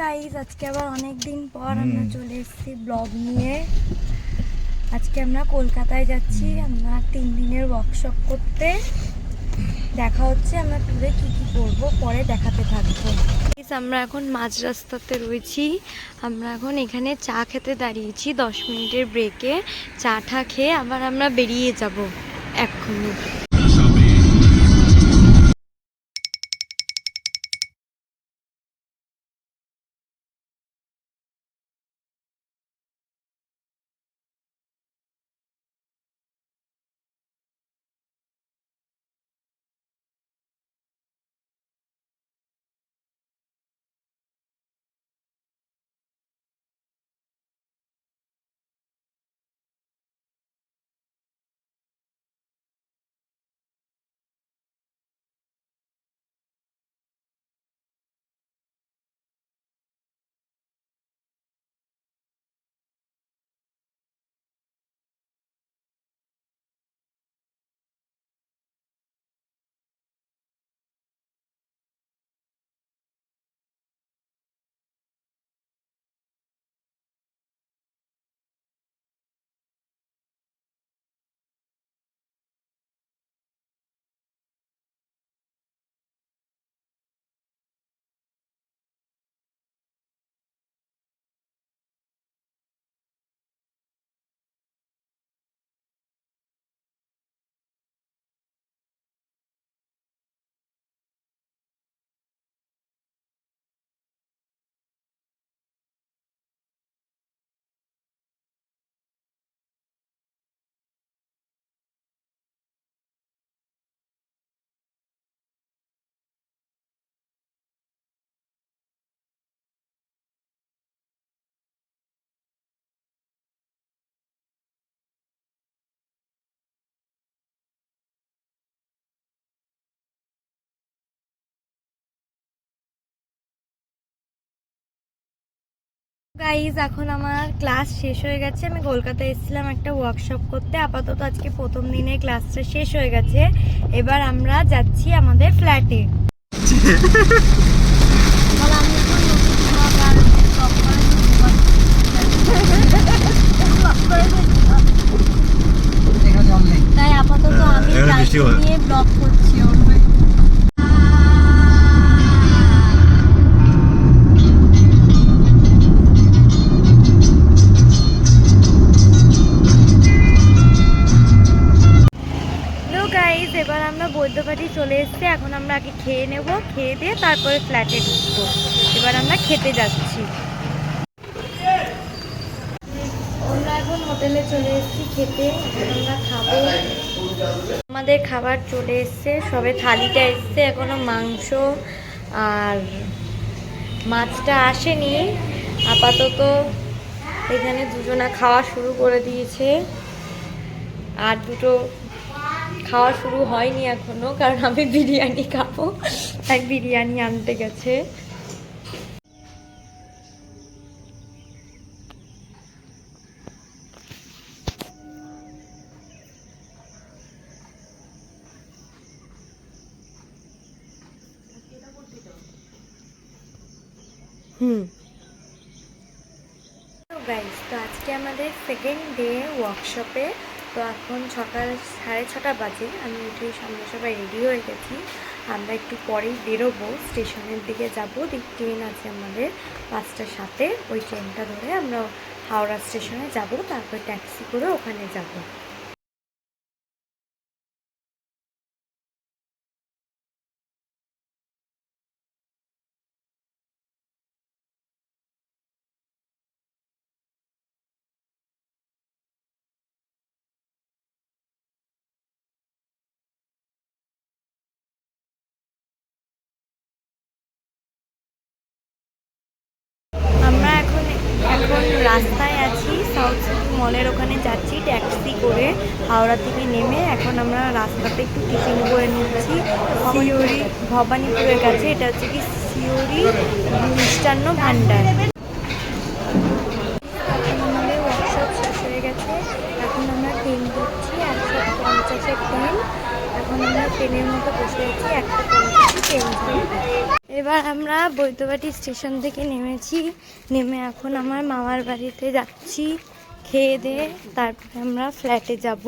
Guys আজকে আবার অনেক দিন পর আমরা চলে এসেছি ব্লগ নিয়ে। আজকে আমরা কলকাতায় যাচ্ছি, আমরা 3 দিনের ওয়ার্কশপ করতে। দেখা হচ্ছে আমরা ট্যুরে কি কি করব পরে দেখাতে থাকবো। আমরা এখন মাঝ রাস্তাতে রয়েছি, আমরা এখন এখানে চা খেতে দাঁড়িয়েছি 10 মিনিটের ব্রেকে। চা টা খেয়ে আবার আমরা বেরিয়ে যাব এক্ষুনি। গাইজ এখন আমার ক্লাস শেষ হয়ে গেছে। আমি কলকাতায় এসেছিলাম একটা ওয়ার্কশপ করতে। আপাতত আজকে প্রথম দিনে ক্লাসটা শেষ হয়ে গেছে। এবার আমরা যাচ্ছি আমাদের ফ্ল্যাটে। তাই আপাতত আমি নিয়ে ব্লগ করছি। এবার আমরা বৈদ্যবাটি চলে এসেছি। এখন আমরা আগে খেয়ে নেব, খেয়ে দিয়ে তারপরে ফ্ল্যাটে ঢুকবো। এবার আমরা খেতে যাচ্ছি। আমরা এখন হোটেলে চলে এসেছি খেতে, আমরা খাবো। আমাদের খাবার চলে এসছে, সবে থালিটা এসছে, এখনো মাংস আর মাছটা আসেনি। আপাতত এখানে দুজনা খাওয়া শুরু করে দিয়েছে, আর দুটো খাওয়া শুরু হয়নি এখনো, কারণ আমি বিরিয়ানি খাবো, তাই বিরিয়ানি আনতে গেছে। গাইস, তো আজকে আমাদের সেকেন্ড ডে ওয়ার্কশপে। তো এখন সকাল 6:30 বাজে, আমি উঠে সামনে সবাই রেডি হয়ে গেছি। আমরা একটু পরেই বেরোবো, স্টেশনের দিকে যাবো। ট্রেন আছে আমাদের 5টার সাথে, ওই ট্রেনটা ধরে আমরা হাওড়া স্টেশনে যাব, তারপর ট্যাক্সি করে ওখানে যাব। আমরা এখন রাস্তায় আছি, সাউথ সিটি মলের ওখানে যাচ্ছি ট্যাক্সি করে হাওড়া থেকে নেমে। এখন আমরা রাস্তাতে একটু টিফিন করে নিচ্ছি সিওড়ি ভবানীপুরের কাছে। এটা হচ্ছে কি সিওড়ি মিষ্টান্ন ভাণ্ডার। আমাদের ওয়ার্কশপ শেষ হয়ে গেছে, এখন আমরা ট্রেন করছি 150-এর ট্রেন। এখন আমরা ট্রেনের মতো বসে আছি, 1:50 ট্রেন ছাড়বে। এবার আমরা বৈদ্যবাটি স্টেশন থেকে নেমেছি, নেমে এখন আমার মামার বাড়িতে যাচ্ছি। খেয়ে দিয়ে তারপরে আমরা ফ্ল্যাটে যাব।